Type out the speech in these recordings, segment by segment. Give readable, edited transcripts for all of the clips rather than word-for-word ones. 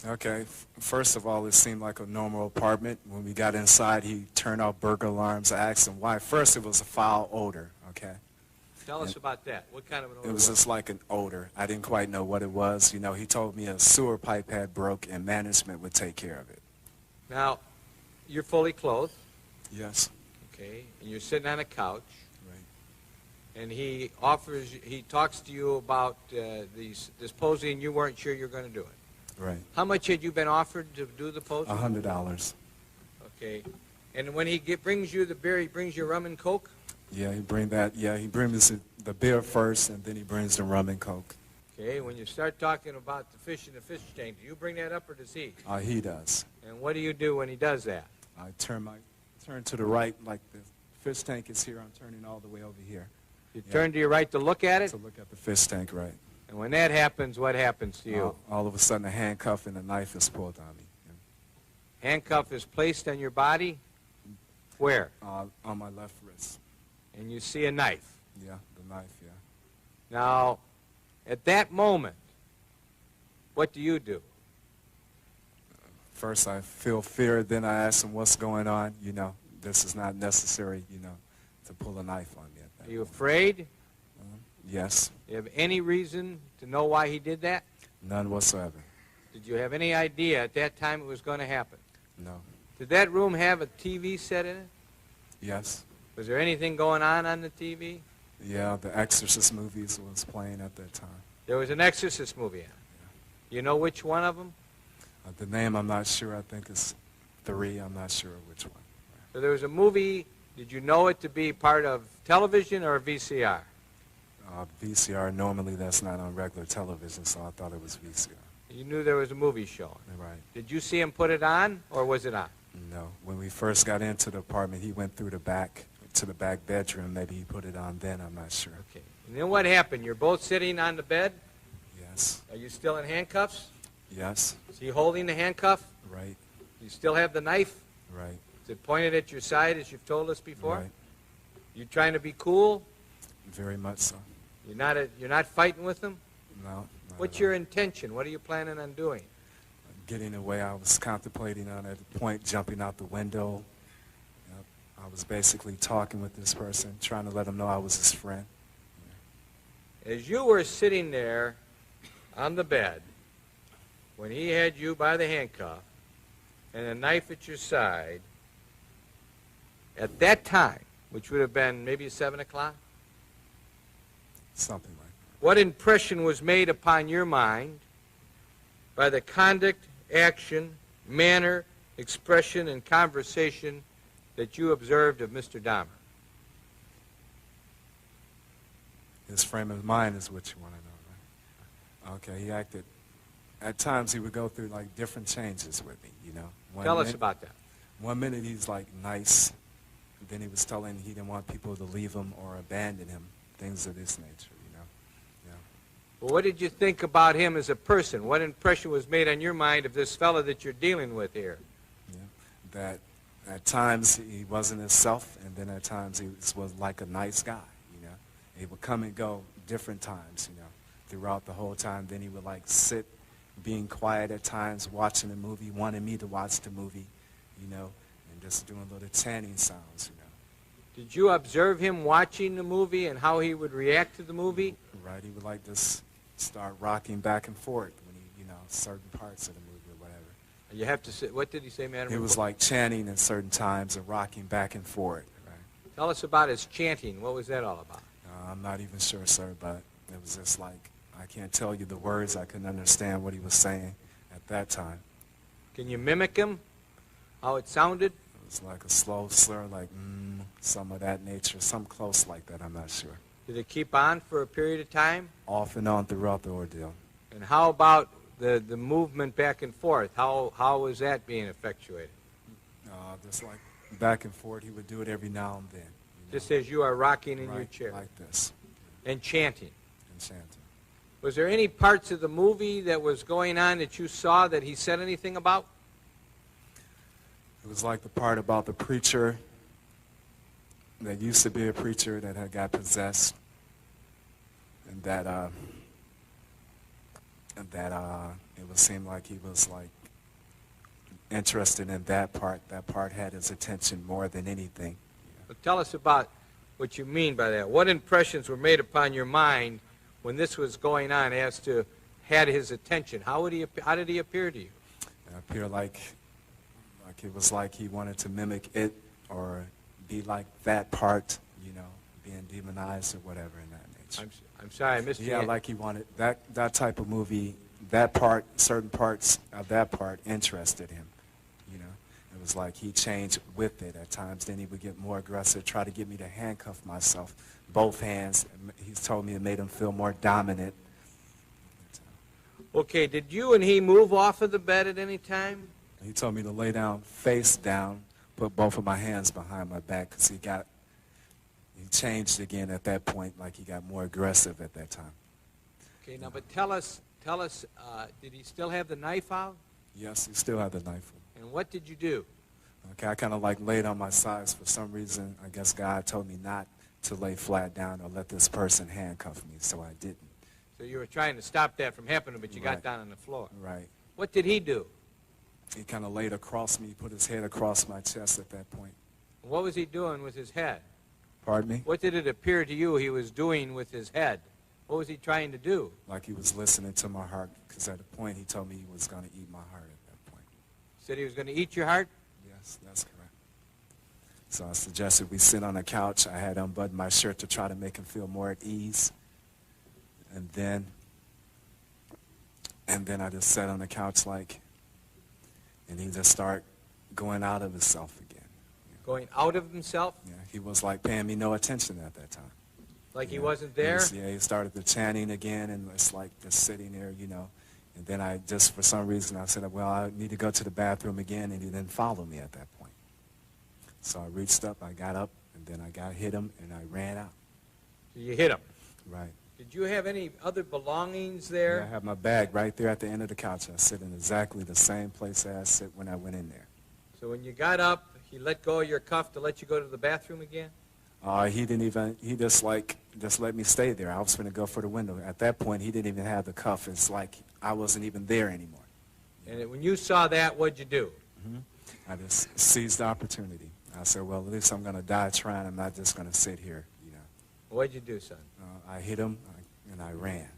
Okay, first of all, it seemed like a normal apartment. When we got inside, he turned off burglar alarms. I asked him why. First, it was a foul odor, okay? Tell us about that. What kind of an odor? It was just like an odor. I didn't quite know what it was. You know, he told me a sewer pipe had broke and management would take care of it. Now, you're fully clothed. Yes. Okay, and you're sitting on a couch. Right. And he talks to you about this posing, and you weren't sure you're going to do it. Right. How much had you been offered to do the posing? $100. Okay. And when he brings you the beer, he brings you rum and Coke? Yeah, he brings the beer first, and then he brings the rum and Coke. Okay, when you start talking about the fish in the fish tank, do you bring that up or does he? He does. And what do you do when he does that? I turn to the right, like the fish tank is here. I'm turning all the way over here. You turn to your right to look at it? To look at the fish tank, right. And when that happens, what happens to you? All of a sudden, a handcuff and a knife is pulled on me. Handcuff is placed on your body? Where? On my left wrist. And you see a knife? Yeah, the knife, yeah. Now, at that moment, what do you do? First, I feel fear. Then I ask him what's going on. You know, this is not necessary, you know, to pull a knife on me at that Are you moment. afraid? Yes. Do you have any reason to know why he did that? None whatsoever. Did you have any idea at that time it was going to happen? No. Did that room have a TV set in it? Yes. Was there anything going on the TV? Yeah, the Exorcist movies was playing at that time. There was an Exorcist movie on. Yeah. You know which one of them? The name I'm not sure. I think it's 3. I'm not sure which one. So there was a movie. Did you know it to be part of television or a VCR? VCR, normally that's not on regular television, so I thought it was VCR. You knew there was a movie showing. Right. Did you see him put it on, or was it on? No. When we first got into the apartment, he went through the back to the back bedroom. Maybe he put it on then. I'm not sure. Okay. And then what happened? You're both sitting on the bed? Yes. Are you still in handcuffs? Yes. Is he holding the handcuff? Right. You still have the knife? Right. Is it pointed at your side, as you've told us before? Right. You trying to be cool? Very much so. You're not fighting with him? No. What's your intention? What are you planning on doing? Getting away. I was contemplating on at the point jumping out the window. Yep. I was basically talking with this person, trying to let him know I was his friend. As you were sitting there on the bed, when he had you by the handcuff and a knife at your side, at that time, which would have been maybe 7 o'clock, Something like that. what impression was made upon your mind by the conduct, action, manner, expression, and conversation that you observed of Mr. Dahmer? His frame of mind is what you want to know, right? Okay, he acted. At times he would go through like different changes with me, you know. Tell us about that. 1 minute he's like nice, and then he was telling he didn't want people to leave him or abandon him, things of this nature, you know. Yeah. Well, what did you think about him as a person? What impression was made on your mind of this fellow that you're dealing with here? Yeah. That at times he wasn't himself, and then at times he was like a nice guy, you know. He would come and go different times, you know, throughout the whole time. Then he would like sit, being quiet at times, watching the movie, wanting me to watch the movie, you know, and just doing little chanting sounds, you know. Did you observe him watching the movie and how he would react to the movie? Right, he would like just start rocking back and forth when he, you know, certain parts of the movie or whatever. You have to say, what did he say, Madam? He was like chanting at certain times and rocking back and forth, right? Tell us about his chanting. What was that all about? I'm not even sure, sir, but it was just like, I can't tell you the words. I couldn't understand what he was saying at that time. Can you mimic him? How it sounded? It was like a slow slur, like, some of that nature, some close like that, I'm not sure. Did it keep on for a period of time? Off and on throughout the ordeal. And how about the movement back and forth? How was that being effectuated? Just like back and forth, he would do it every now and then. You know? Just as you are rocking in Right, your chair. like this. And chanting. And chanting. Was there any parts of the movie that was going on that you saw that he said anything about? It was like the part about the preacher that used to be a preacher that had got possessed, and that it would seem like he was like interested in that part. That part had his attention more than anything. Well, tell us about what you mean by that. What impressions were made upon your mind when this was going on as to had his attention? How did he appear to you? It appeared like it was like he wanted to mimic it or be like that part, you know, being demonized or whatever in that nature. I'm sorry, I missed you. Yeah, like he wanted that type of movie, that part, certain parts of that part interested him, you know. It was like he changed with it at times. Then he would get more aggressive, try to get me to handcuff myself, both hands. He's told me it made him feel more dominant. Okay, did you and he move off of the bed at any time? He told me to lay down, face down, put both of my hands behind my back because he changed again at that point, like he got more aggressive at that time. Okay, now, but tell us, did he still have the knife out? Yes, he still had the knife. And what did you do? Okay, I kind of like laid on my sides for some reason. I guess God told me not to lay flat down or let this person handcuff me, so I didn't. So you were trying to stop that from happening, but you Right. got down on the floor. Right. What did he do? He kind of laid across me, put his head across my chest at that point. What was he doing with his head? Pardon me? What did it appear to you he was doing with his head? What was he trying to do? Like he was listening to my heart, because at the point he told me he was going to eat my heart at that point. He said he was going to eat your heart? Yes, that's correct. So I suggested we sit on a couch. I had unbuttoned my shirt to try to make him feel more at ease. And then I just sat on the couch and he just started going out of himself again. Going out of himself? Yeah, he was like paying me no attention at that time. Like he know, wasn't there? He started the chanting again, and it's like just sitting there, you know. And then I just, for some reason, I said, well, I need to go to the bathroom again, and he didn't follow me at that point. So I reached up, I got up, and then I hit him, and I ran out. So you hit him? Right. Did you have any other belongings there? Yeah, I have my bag right there at the end of the couch. I sit in exactly the same place as I sit when I went in there. So when you got up, he let go of your cuff to let you go to the bathroom again? He didn't even, he just let me stay there. I was going to go for the window. At that point, he didn't even have the cuff. It's like I wasn't even there anymore. And when you saw that, what'd you do? I just seized the opportunity. I said, well, at least I'm going to die trying. I'm not just going to sit here, you know. What'd you do, son? I hit him, and I ran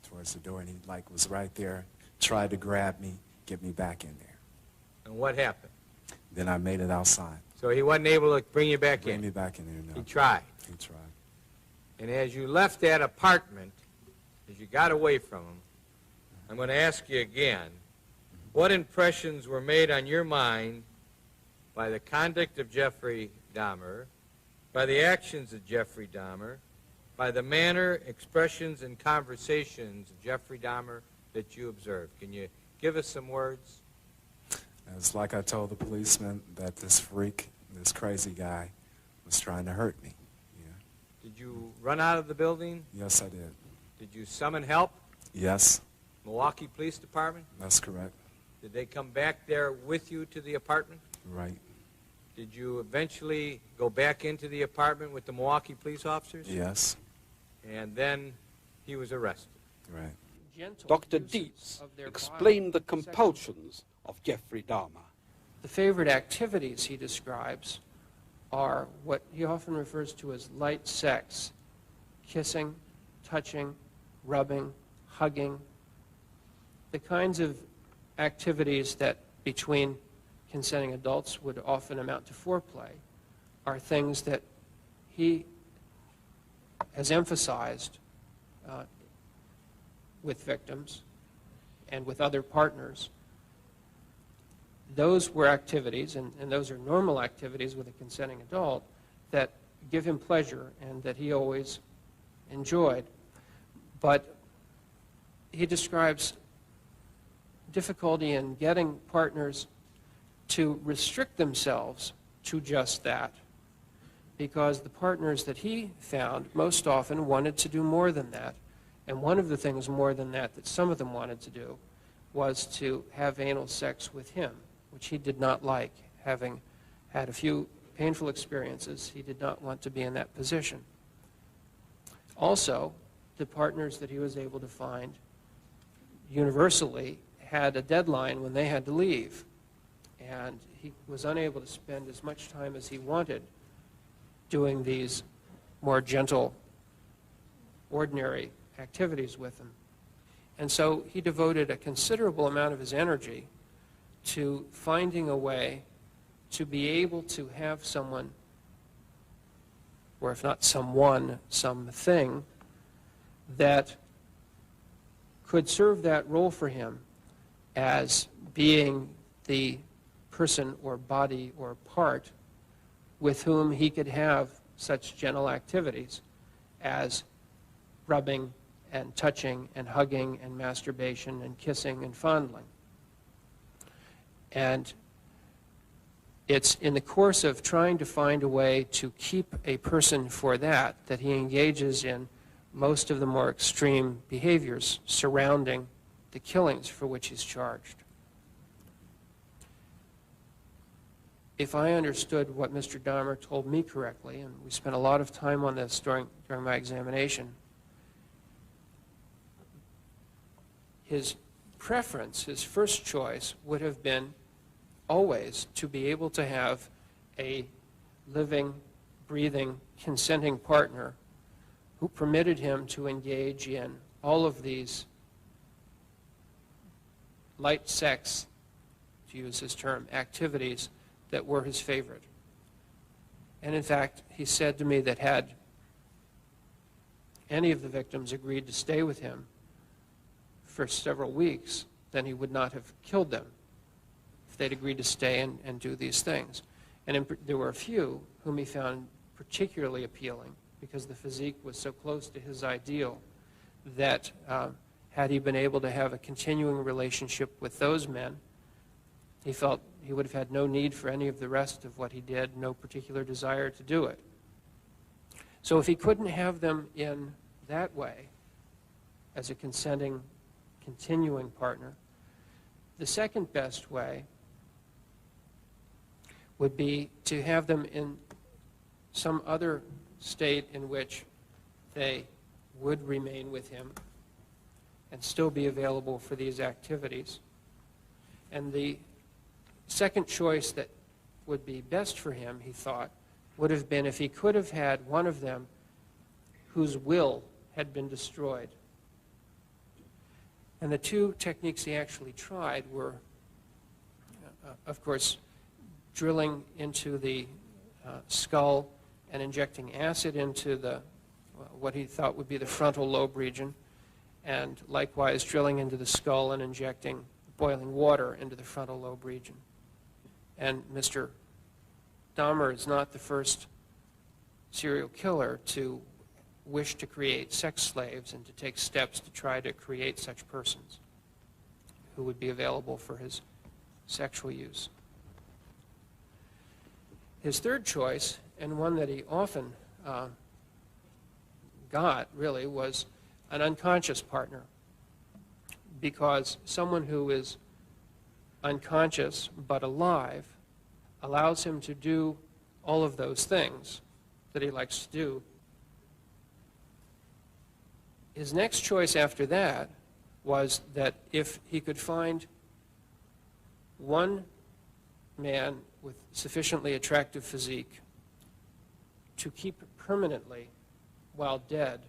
towards the door, and he was right there, tried to grab me, get me back in there. And what happened? Then I made it outside. So he wasn't able to bring you back in? Bring me back in there, no. He tried? He tried. And as you left that apartment, as you got away from him, I'm going to ask you again, what impressions were made on your mind by the conduct of Jeffrey Dahmer, by the actions of Jeffrey Dahmer, by the manner, expressions, and conversations of Jeffrey Dahmer that you observed? Can you give us some words? It's like I told the policeman that this freak, this crazy guy, was trying to hurt me. Yeah. Did you run out of the building? Yes, I did. Did you summon help? Yes. Milwaukee Police Department? That's correct. Did they come back there with you to the apartment? Right. Did you eventually go back into the apartment with the Milwaukee police officers? Yes. And then he was arrested. Right. Dr. Dietz explained the compulsions of Jeffrey Dahmer. The favorite activities he describes are what he often refers to as light sex: kissing, touching, rubbing, hugging. The kinds of activities that between consenting adults would often amount to foreplay are things that he has emphasized with victims and with other partners. Those were activities, and those are normal activities with a consenting adult, that give him pleasure and that he always enjoyed. But he describes difficulty in getting partners to restrict themselves to just that, because the partners that he found most often wanted to do more than that. And one of the things more than that some of them wanted to do was to have anal sex with him, which he did not like. Having had a few painful experiences, he did not want to be in that position. Also, the partners that he was able to find universally had a deadline when they had to leave, and he was unable to spend as much time as he wanted doing these more gentle, ordinary activities with them. And so he devoted a considerable amount of his energy to finding a way to be able to have someone, or if not someone, something, that could serve that role for him as being the person or body or part with whom he could have such gentle activities as rubbing and touching and hugging and masturbation and kissing and fondling. And it's in the course of trying to find a way to keep a person for that he engages in most of the more extreme behaviors surrounding the killings for which he's charged. If I understood what Mr. Dahmer told me correctly, and we spent a lot of time on this during my examination, his preference, his first choice, would have been always to be able to have a living, breathing, consenting partner who permitted him to engage in all of these light sex, to use his term, activities that were his favorite. And in fact, he said to me that had any of the victims agreed to stay with him for several weeks, then he would not have killed them if they'd agreed to stay and do these things. And there were a few whom he found particularly appealing because the physique was so close to his ideal that had he been able to have a continuing relationship with those men, he felt he would have had no need for any of the rest of what he did, no particular desire to do it. So if he couldn't have them in that way, as a consenting, continuing partner, the second best way would be to have them in some other state in which they would remain with him and still be available for these activities. And the second choice that would be best for him, he thought, would have been if he could have had one of them whose will had been destroyed. And the two techniques he actually tried were, of course, drilling into the skull and injecting acid into the what he thought would be the frontal lobe region, and likewise drilling into the skull and injecting boiling water into the frontal lobe region. And Mr. Dahmer is not the first serial killer to wish to create sex slaves and to take steps to try to create such persons who would be available for his sexual use. His third choice, and one that he often got, really, was an unconscious partner, because someone who is unconscious but alive allows him to do all of those things that he likes to do. His next choice after that was that if he could find one man with sufficiently attractive physique to keep permanently while dead,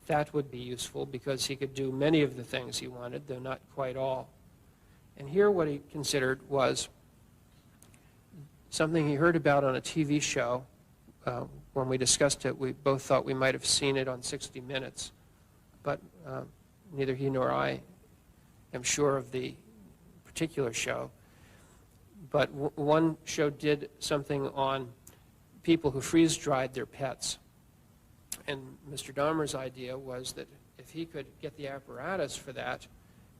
that would be useful because he could do many of the things he wanted, though not quite all. And here what he considered was something he heard about on a TV show. When we discussed it, we both thought we might have seen it on 60 Minutes, but neither he nor I am sure of the particular show. But one show did something on people who freeze-dried their pets. And Mr. Dahmer's idea was that if he could get the apparatus for that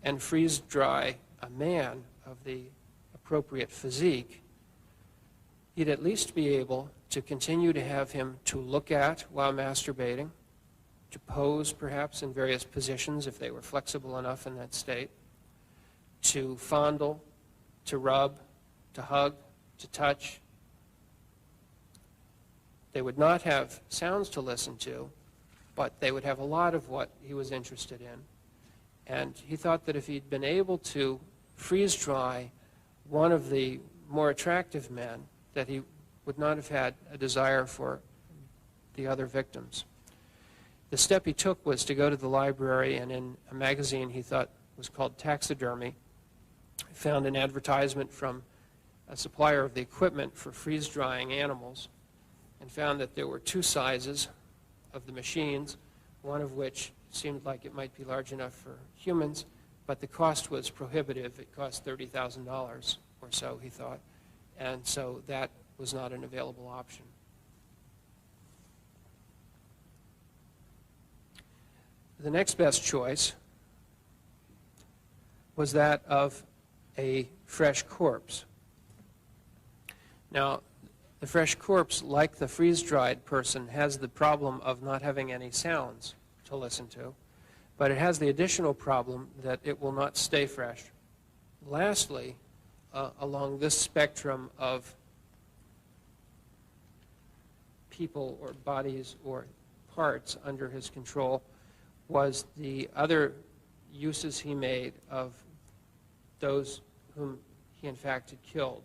and freeze-dry a man of the appropriate physique, he'd at least be able to continue to have him to look at while masturbating, to pose perhaps in various positions if they were flexible enough in that state, to fondle, to rub, to hug, to touch. They would not have sounds to listen to, but they would have a lot of what he was interested in. And he thought that if he'd been able to freeze dry one of the more attractive men, that he would not have had a desire for the other victims. The step he took was to go to the library, and in a magazine he thought was called Taxidermy, he found an advertisement from a supplier of the equipment for freeze-drying animals, and found that there were two sizes of the machines, one of which seemed like it might be large enough for humans, but the cost was prohibitive. It cost $30,000 or so, he thought, and so that was not an available option. The next best choice was that of a fresh corpse. Now, the fresh corpse, like the freeze-dried person, has the problem of not having any sounds to listen to, but it has the additional problem that it will not stay fresh. Lastly, along this spectrum of people or bodies or parts under his control was the other uses he made of those whom he in fact had killed.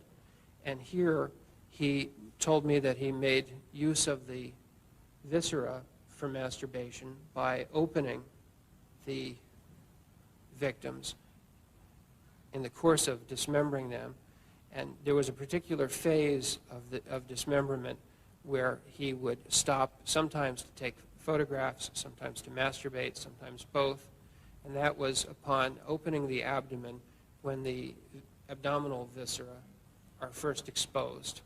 And here he told me that he made use of the viscera for masturbation by opening the victims in the course of dismembering them. And there was a particular phase of dismemberment where he would stop sometimes to take photographs, sometimes to masturbate, sometimes both. And that was upon opening the abdomen when the abdominal viscera are first exposed.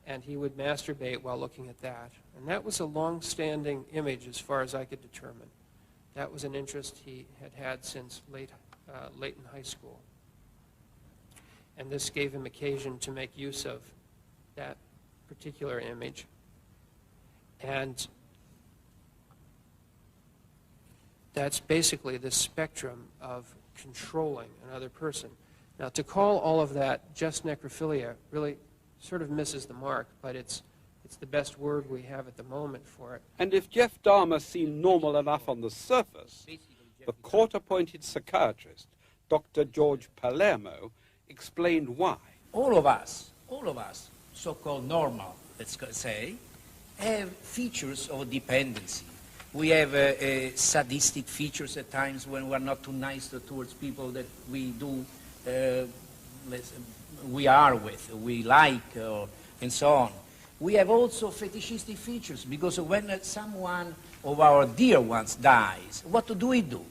And he would masturbate while looking at that. And that was a long-standing image as far as I could determine. That was an interest he had had since late in high school. And this gave him occasion to make use of that particular image. And that's basically the spectrum of controlling another person. Now, to call all of that just necrophilia really sort of misses the mark, but it's the best word we have at the moment for it. And if Jeff Dahmer seemed normal enough on the surface, the court-appointed psychiatrist, Dr. George Palermo, explained why. All of us, so-called normal, let's say, have features of dependency. We have sadistic features at times when we're not too nice towards people that we do, we are with, we like, and so on. We have also fetishistic features, because when someone of our dear ones dies, what do we do?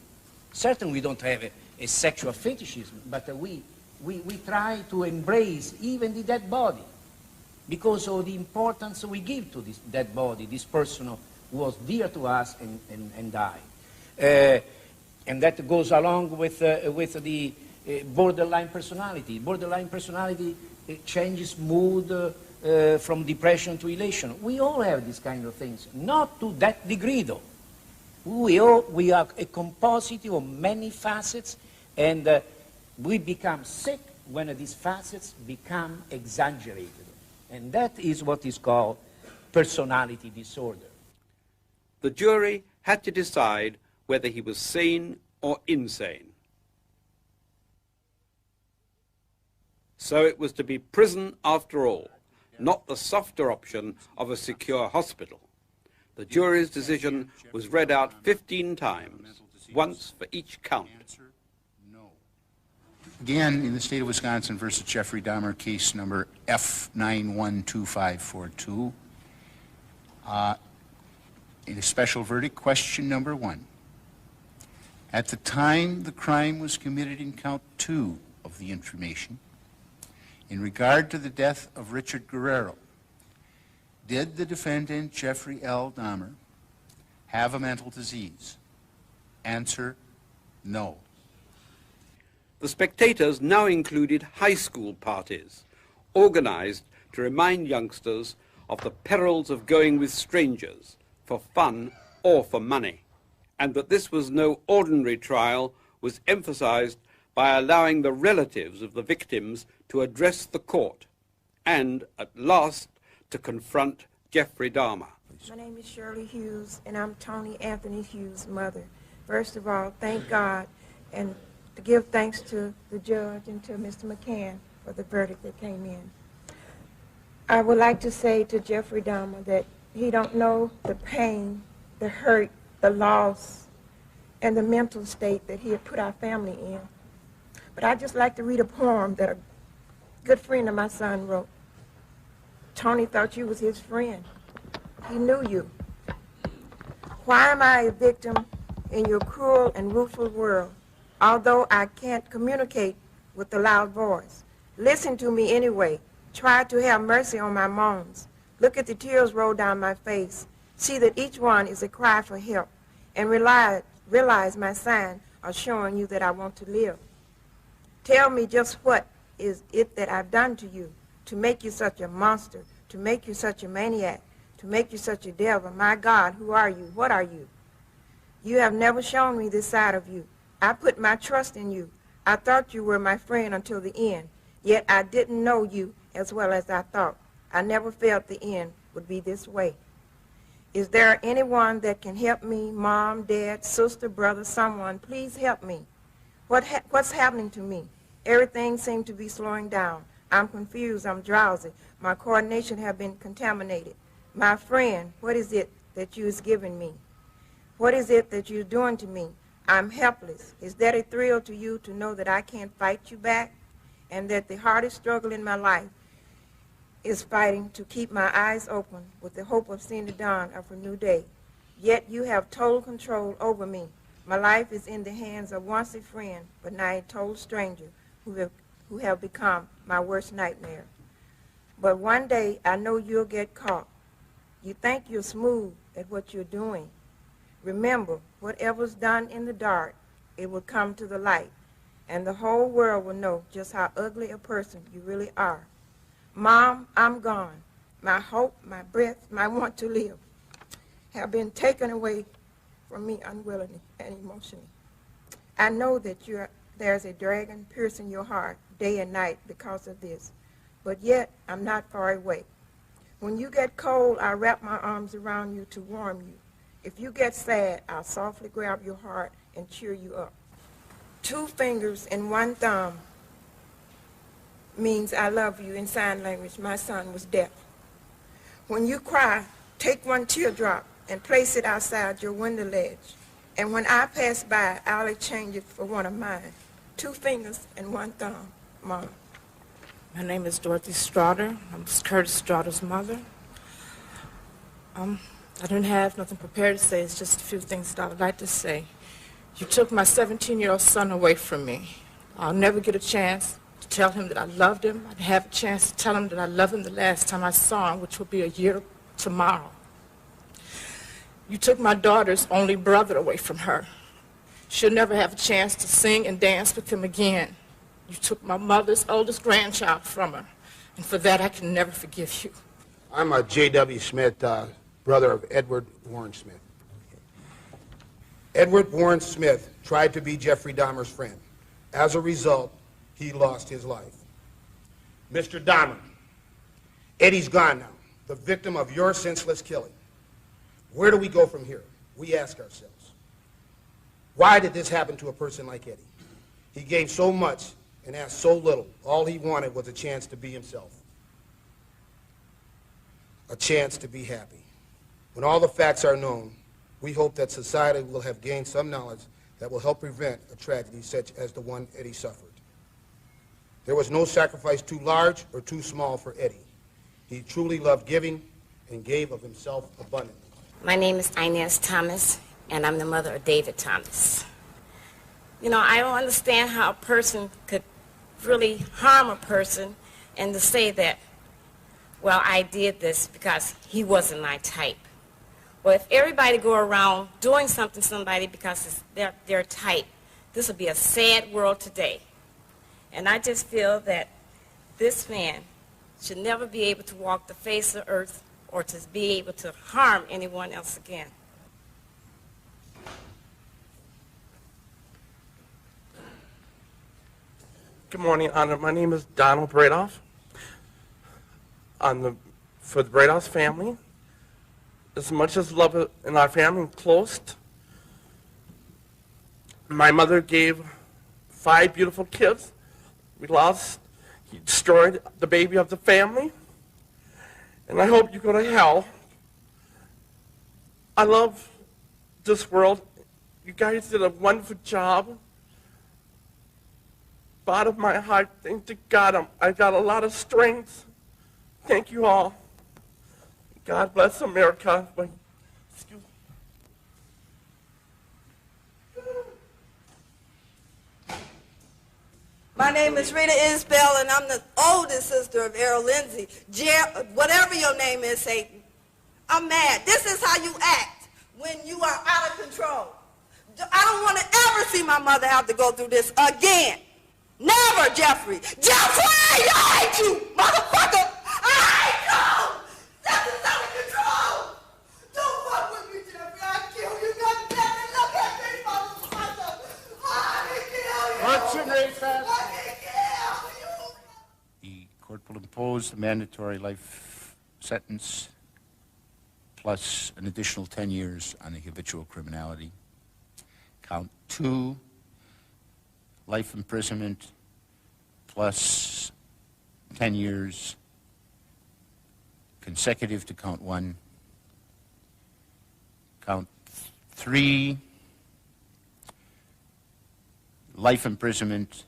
Certainly we don't have a sexual fetishism, but we try to embrace even the dead body because of the importance we give to this dead body, this person who was dear to us and died. And that goes along with the borderline personality. Borderline personality changes mood from depression to elation. We all have these kind of things, not to that degree though. We are a composite of many facets, and we become sick when these facets become exaggerated. And that is what is called personality disorder. The jury had to decide whether he was sane or insane. So it was to be prison after all, not the softer option of a secure hospital. The jury's decision was read out 15 times, once for each count. Again, in the state of Wisconsin versus Jeffrey Dahmer, case number F912542, in a special verdict, question number 1. At the time the crime was committed in count 2 of the information, in regard to the death of Richard Guerrero, did the defendant, Jeffrey L. Dahmer, have a mental disease? Answer, no. The spectators now included high school parties, organized to remind youngsters of the perils of going with strangers, for fun or for money. And that this was no ordinary trial was emphasized by allowing the relatives of the victims to address the court and, at last, to confront Jeffrey Dahmer. My name is Shirley Hughes, and I'm Tony Anthony Hughes' mother. First of all, thank God and to give thanks to the judge and to Mr. McCann for the verdict that came in. I would like to say to Jeffrey Dahmer that he don't know the pain, the hurt, the loss, and the mental state that he had put our family in. But I'd just like to read a poem that a good friend of my son wrote. Tony thought you was his friend. He knew you. Why am I a victim in your cruel and rueful world, although I can't communicate with the loud voice? Listen to me anyway. Try to have mercy on my moans. Look at the tears roll down my face. See that each one is a cry for help. And realize my sign are showing you that I want to live. Tell me just what is it that I've done to you to make you such a monster, to make you such a maniac, to make you such a devil. My God, who are you? What are you? You have never shown me this side of you. I put my trust in you. I thought you were my friend until the end, yet I didn't know you as well as I thought. I never felt the end would be this way. Is there anyone that can help me? Mom, dad, sister, brother, someone, please help me. What's happening to me? Everything seems to be slowing down. I'm confused, I'm drowsy. My coordination has been contaminated. My friend, what is it that you is giving me? What is it that you're doing to me? I'm helpless. Is that a thrill to you to know that I can't fight you back? And that the hardest struggle in my life is fighting to keep my eyes open with the hope of seeing the dawn of a new day. Yet you have total control over me. My life is in the hands of once a friend, but now a total stranger who have become my worst nightmare. But one day I know you'll get caught. You think you're smooth at what you're doing. Remember, whatever's done in the dark, it will come to the light, and the whole world will know just how ugly a person you really are. Mom, I'm gone. My hope, my breath, my want to live have been taken away from me unwillingly and emotionally. I know that there's a dragon piercing your heart day and night because of this, but yet I'm not far away. When you get cold, I wrap my arms around you to warm you. If you get sad, I'll softly grab your heart and cheer you up. 2 fingers and 1 thumb means I love you in sign language. My son was deaf. When you cry, take 1 teardrop and place it outside your window ledge. And when I pass by, I'll exchange it for one of mine. 2 fingers and 1 thumb, Mom. My name is Dorothy Straughter. I'm Curtis Straughter's mother. I don't have nothing prepared to say. It's just a few things that I would like to say. You took my 17-year-old son away from me. I'll never get a chance to tell him that I loved him. I'd have a chance to tell him that I loved him the last time I saw him, which will be a year tomorrow. You took my daughter's only brother away from her. She'll never have a chance to sing and dance with him again. You took my mother's oldest grandchild from her, and for that I can never forgive you. I'm a J.W. Smith, brother of Edward Warren Smith. Edward Warren Smith tried to be Jeffrey Dahmer's friend. As a result, he lost his life. Mr. Dahmer, Eddie's gone now, the victim of your senseless killing. Where do we go from here? We ask ourselves. Why did this happen to a person like Eddie? He gave so much and asked so little. All he wanted was a chance to be himself. A chance to be happy. When all the facts are known, we hope that society will have gained some knowledge that will help prevent a tragedy such as the one Eddie suffered. There was no sacrifice too large or too small for Eddie. He truly loved giving and gave of himself abundantly. My name is Inez Thomas, and I'm the mother of David Thomas. You know, I don't understand how a person could really harm a person and to say that, well, I did this because he wasn't my type. Well, if everybody go around doing something to somebody because it's their type, this would be a sad world today. And I just feel that this man should never be able to walk the face of earth or to be able to harm anyone else again. Good morning, Honor. My name is Donald Bradoff. For the Bradoff family, as much as love in our family and close, my mother gave 5 beautiful kids. He destroyed the baby of the family. And I hope you go to hell. I love this world. You guys did a wonderful job. Bottom of my heart, thank to God, I got a lot of strength. Thank you all. God bless America. Excuse me. My name is Rita Isbell, and I'm the oldest sister of Errol Lindsay. Whatever your name is, Satan, I'm mad. This is how you act when you are out of control. I don't want to ever see my mother have to go through this again. Never, Jeffrey. Jeffrey, I hate you, motherfucker. I hate you. This is out of control. Don't fuck with me, Jeffrey. I'll kill you. God damn it. Look at me, motherfucker. I kill you. What's your name, fast? The court will impose the mandatory life sentence plus an additional 10 years on the habitual criminality. Count 2, life imprisonment plus 10 years consecutive to count 1. Count 3, life imprisonment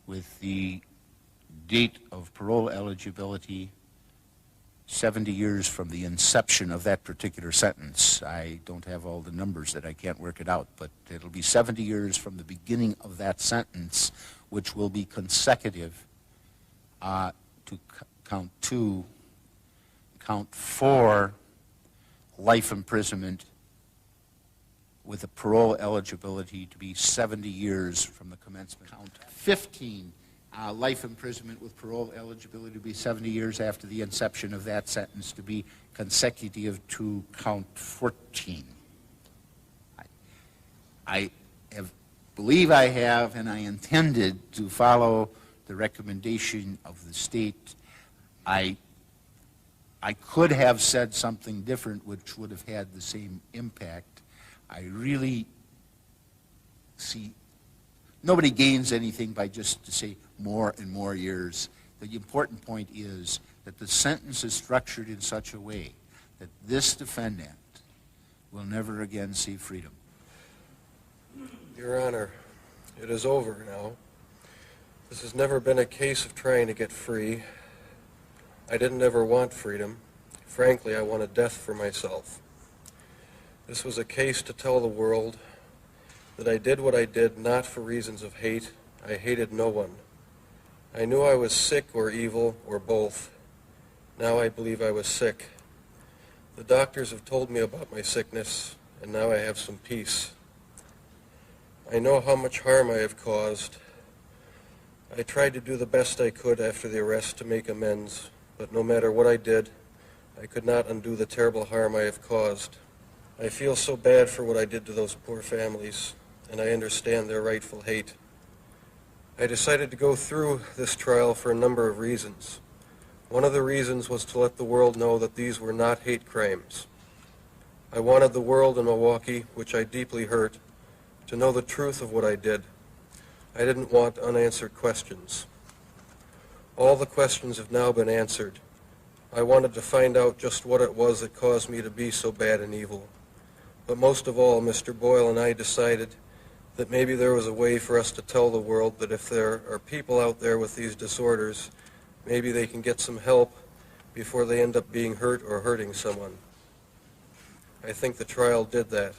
with the date of parole eligibility 70 years from the inception of that particular sentence. I don't have all the numbers that I can't work it out, but it'll be 70 years from the beginning of that sentence, which will be consecutive to count 2. Count 4, life imprisonment with a parole eligibility to be 70 years from the commencement. Count 15, life imprisonment with parole eligibility to be 70 years after the inception of that sentence to be consecutive to count 14. I believe I have, and I intended to follow the recommendation of the state. I could have said something different which would have had the same impact. I really see nobody gains anything by just to say more and more years. The important point is that the sentence is structured in such a way that this defendant will never again see freedom. Your Honor, it is over now. This has never been a case of trying to get free. I didn't ever want freedom. Frankly, I wanted death for myself. This was a case to tell the world that I did what I did not for reasons of hate. I hated no one. I knew I was sick or evil or both. Now I believe I was sick. The doctors have told me about my sickness, and now I have some peace. I know how much harm I have caused. I tried to do the best I could after the arrest to make amends, but no matter what I did, I could not undo the terrible harm I have caused. I feel so bad for what I did to those poor families, and I understand their rightful hate. I decided to go through this trial for a number of reasons. One of the reasons was to let the world know that these were not hate crimes. I wanted the world in Milwaukee, which I deeply hurt, to know the truth of what I did. I didn't want unanswered questions. All the questions have now been answered. I wanted to find out just what it was that caused me to be so bad and evil. But most of all, Mr. Boyle and I decided that maybe there was a way for us to tell the world that if there are people out there with these disorders, maybe they can get some help before they end up being hurt or hurting someone. I think the trial did that.